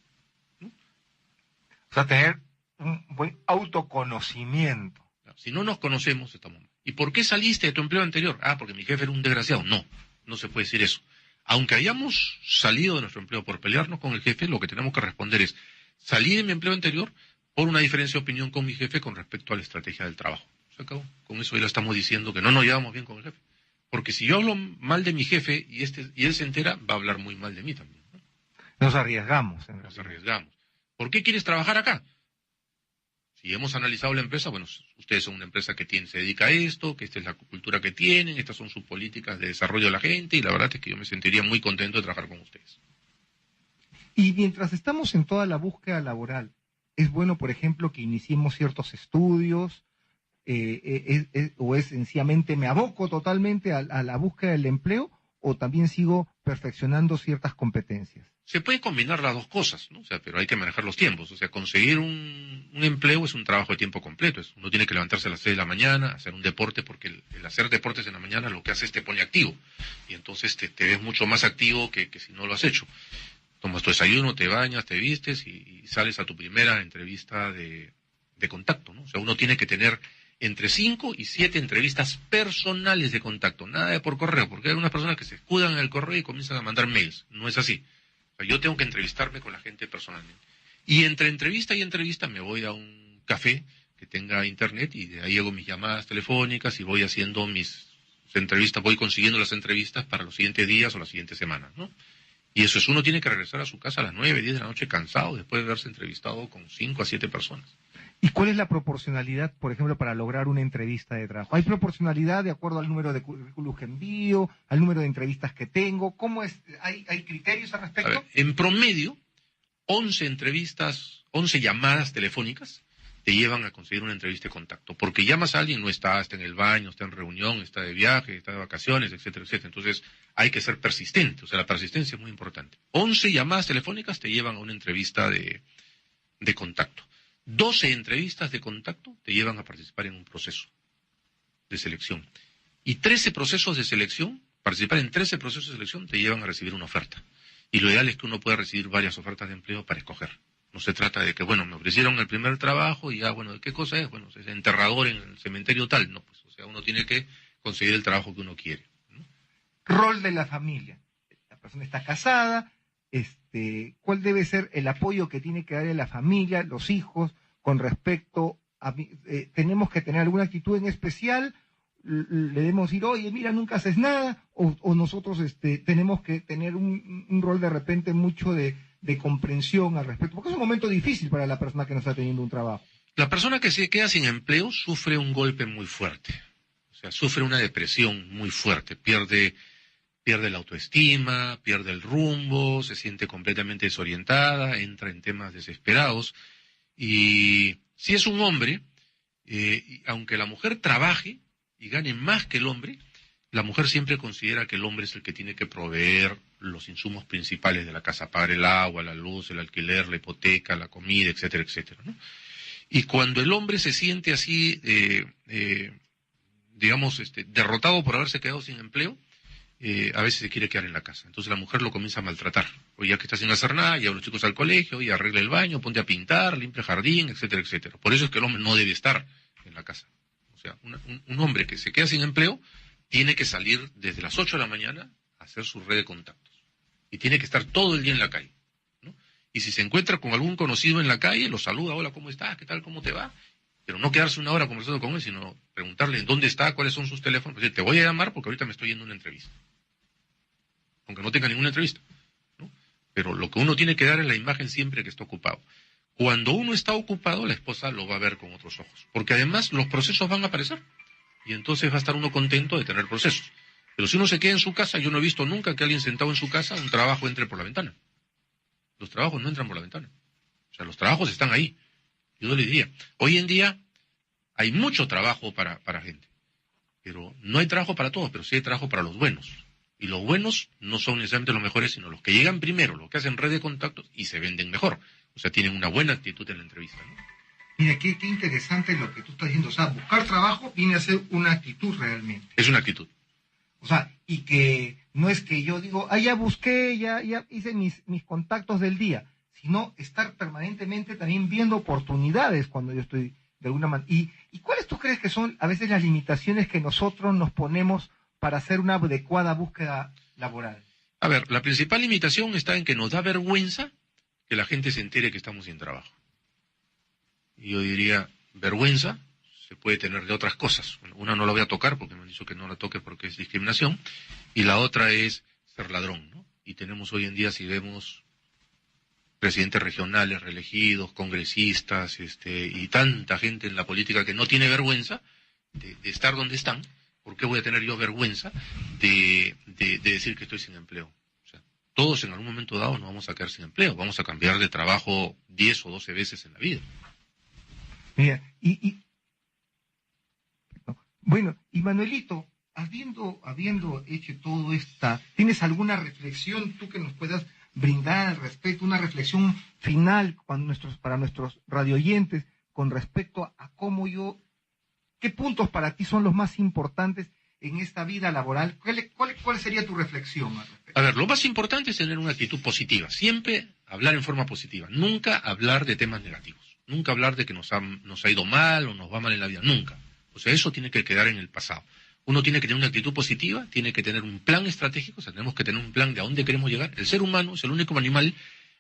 ¿no? O sea, tener un buen autoconocimiento. Si no nos conocemos, estamos mal. ¿Y por qué saliste de tu empleo anterior? Ah, porque mi jefe era un desgraciado. No, no se puede decir eso. Aunque hayamos salido de nuestro empleo por pelearnos con el jefe, lo que tenemos que responder es, salí de mi empleo anterior por una diferencia de opinión con mi jefe con respecto a la estrategia del trabajo. Se acabó. Con eso ya lo estamos diciendo que no nos llevamos bien con el jefe. Porque si yo hablo mal de mi jefe y él se entera, va a hablar muy mal de mí también, ¿no? Nos arriesgamos. Nos arriesgamos. ¿Por qué quieres trabajar acá? Si hemos analizado la empresa, bueno, ustedes son una empresa que se dedica a esto, que esta es la cultura que tienen, estas son sus políticas de desarrollo de la gente, y la verdad es que yo me sentiría muy contento de trabajar con ustedes. Y mientras estamos en toda la búsqueda laboral, ¿Es bueno, por ejemplo, que iniciemos ciertos estudios? ¿O es sencillamente me aboco totalmente a la búsqueda del empleo, o también sigo perfeccionando ciertas competencias? Se puede combinar las dos cosas, ¿no? O sea, pero hay que manejar los tiempos. O sea, conseguir un empleo es un trabajo de tiempo completo. Uno tiene que levantarse a las 6 de la mañana, hacer un deporte, porque el hacer deportes en la mañana lo que hace es te pone activo. Y entonces te ves mucho más activo que si no lo has hecho. Tomas tu desayuno, te bañas, te vistes y sales a tu primera entrevista de contacto, ¿no? O sea, uno tiene que tener entre 5 y 7 entrevistas personales de contacto, nada de por correo, porque hay unas personas que se escudan en el correo y comienzan a mandar mails. No es así. O sea, yo tengo que entrevistarme con la gente personalmente. Y entre entrevista y entrevista me voy a un café que tenga internet y de ahí hago mis llamadas telefónicas y voy haciendo mis entrevistas, voy consiguiendo las entrevistas para los siguientes días o las siguientes semanas, ¿no? Y eso es, uno tiene que regresar a su casa a las 9, 10 de la noche cansado después de haberse entrevistado con 5 a 7 personas. ¿Y cuál es la proporcionalidad, por ejemplo, para lograr una entrevista de trabajo? ¿Hay proporcionalidad de acuerdo al número de currículum que envío, al número de entrevistas que tengo? ¿Cómo es? ¿Hay criterios al respecto? A ver, en promedio, 11 entrevistas, 11 llamadas telefónicas te llevan a conseguir una entrevista de contacto. Porque llamas a alguien, no está en el baño, está en reunión, está de viaje, está de vacaciones, etcétera, etcétera. Entonces, hay que ser persistente. O sea, la persistencia es muy importante. 11 llamadas telefónicas te llevan a una entrevista de contacto. 12 entrevistas de contacto te llevan a participar en un proceso de selección. Y 13 procesos de selección, participar en 13 procesos de selección te llevan a recibir una oferta. Y lo ideal es que uno pueda recibir varias ofertas de empleo para escoger. No se trata de que, bueno, me ofrecieron el primer trabajo y ya, bueno, ¿de qué cosa es? Bueno, es enterrador en el cementerio tal. No, pues, o sea, uno tiene que conseguir el trabajo que uno quiere, ¿no? Rol de la familia. La persona está casada, ¿cuál debe ser el apoyo que tiene que darle la familia, los hijos, con respecto a... ¿tenemos que tener alguna actitud en especial? ¿Le debemos decir, oye, mira, nunca haces nada? ¿O nosotros tenemos que tener un rol de repente mucho de comprensión al respecto? Porque es un momento difícil para la persona que no está teniendo un trabajo. La persona que se queda sin empleo sufre un golpe muy fuerte. O sea, sufre una depresión muy fuerte. Pierde la autoestima, pierde el rumbo, se siente completamente desorientada, entra en temas desesperados. Y si es un hombre, aunque la mujer trabaje y gane más que el hombre, la mujer siempre considera que el hombre es el que tiene que proveer los insumos principales de la casa, pagar el agua, la luz, el alquiler, la hipoteca, la comida, etcétera, etcétera, ¿no? Y cuando el hombre se siente así, digamos, derrotado por haberse quedado sin empleo, a veces se quiere quedar en la casa. Entonces la mujer lo comienza a maltratar. O ya que está sin hacer nada, lleva a los chicos al colegio, y arregla el baño, ponte a pintar, limpia el jardín, etcétera, etcétera. Por eso es que el hombre no debe estar en la casa. O sea, un hombre que se queda sin empleo tiene que salir desde las 8 de la mañana a hacer su red de contactos. Y tiene que estar todo el día en la calle, ¿no? Y si se encuentra con algún conocido en la calle, lo saluda, hola, ¿cómo estás? ¿Qué tal? ¿Cómo te va? Pero no quedarse una hora conversando con él, sino preguntarle dónde está, cuáles son sus teléfonos. Decir, te voy a llamar porque ahorita me estoy yendo a una entrevista. Aunque no tenga ninguna entrevista, ¿no? Pero lo que uno tiene que dar es la imagen siempre que está ocupado. Cuando uno está ocupado, la esposa lo va a ver con otros ojos. Porque además los procesos van a aparecer. Y entonces va a estar uno contento de tener procesos. Pero si uno se queda en su casa, yo no he visto nunca que alguien sentado en su casa, un trabajo entre por la ventana. Los trabajos no entran por la ventana. O sea, los trabajos están ahí. Yo le diría, hoy en día hay mucho trabajo para gente. Pero no hay trabajo para todos, pero sí hay trabajo para los buenos. Y los buenos no son necesariamente los mejores, sino los que llegan primero, los que hacen red de contactos y se venden mejor. O sea, tienen una buena actitud en la entrevista, ¿no? Mira, qué interesante lo que tú estás diciendo. O sea, buscar trabajo viene a ser una actitud realmente. Es una actitud. O sea, y que no es que yo digo, ya busqué, ya hice mis contactos del día, sino estar permanentemente también viendo oportunidades cuando yo estoy de alguna manera. ¿Y cuáles tú crees que son a veces las limitaciones que nosotros nos ponemos para hacer una adecuada búsqueda laboral? A ver, la principal limitación está en que nos da vergüenza que la gente se entere que estamos sin trabajo. Y yo diría, vergüenza se puede tener de otras cosas. Bueno, una no la voy a tocar porque me han dicho que no la toque porque es discriminación, y la otra es ser ladrón, ¿no? Y tenemos hoy en día, si vemos presidentes regionales reelegidos, congresistas, y tanta gente en la política que no tiene vergüenza de estar donde están. ¿Por qué voy a tener yo vergüenza de decir que estoy sin empleo? O sea, todos en algún momento dado nos vamos a quedar sin empleo, vamos a cambiar de trabajo 10 o 12 veces en la vida. Mira, bueno, y Manuelito, habiendo hecho todo esta, ¿tienes alguna reflexión tú que nos puedas brindar al respecto, una reflexión final para nuestros radioyentes con respecto a qué puntos para ti son los más importantes en esta vida laboral? ¿Cuál sería tu reflexión al respecto? A ver, lo más importante es tener una actitud positiva, siempre hablar en forma positiva, nunca hablar de temas negativos, nunca hablar de que nos ha ido mal o nos va mal en la vida, nunca. O sea, eso tiene que quedar en el pasado. Uno tiene que tener una actitud positiva, tiene que tener un plan estratégico, o sea, tenemos que tener un plan de a dónde queremos llegar. El ser humano es el único animal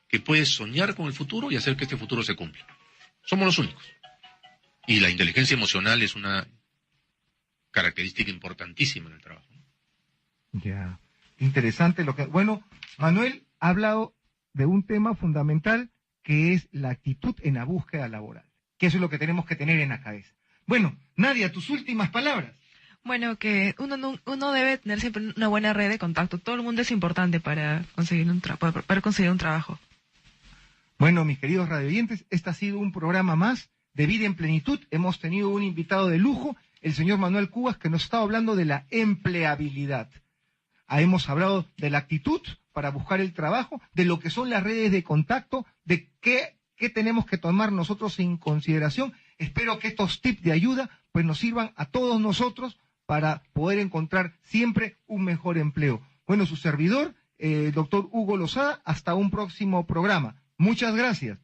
que puede soñar con el futuro y hacer que este futuro se cumpla. Somos los únicos. Y la inteligencia emocional es una característica importantísima en el trabajo. Ya, interesante Bueno, Manuel ha hablado de un tema fundamental que es la actitud en la búsqueda laboral, que eso es lo que tenemos que tener en la cabeza. Bueno, Nadia, tus últimas palabras. Bueno, que uno debe tener siempre una buena red de contacto. Todo el mundo es importante para conseguir un trabajo. Bueno, mis queridos radioyentes, este ha sido un programa más de Vida en Plenitud. Hemos tenido un invitado de lujo, el señor Manuel Cubas, que nos está hablando de la empleabilidad. Hemos hablado de la actitud para buscar el trabajo, de lo que son las redes de contacto, de qué tenemos que tomar nosotros en consideración. Espero que estos tips de ayuda pues nos sirvan a todos nosotros para poder encontrar siempre un mejor empleo. Bueno, su servidor, doctor Hugo Lozada, hasta un próximo programa. Muchas gracias.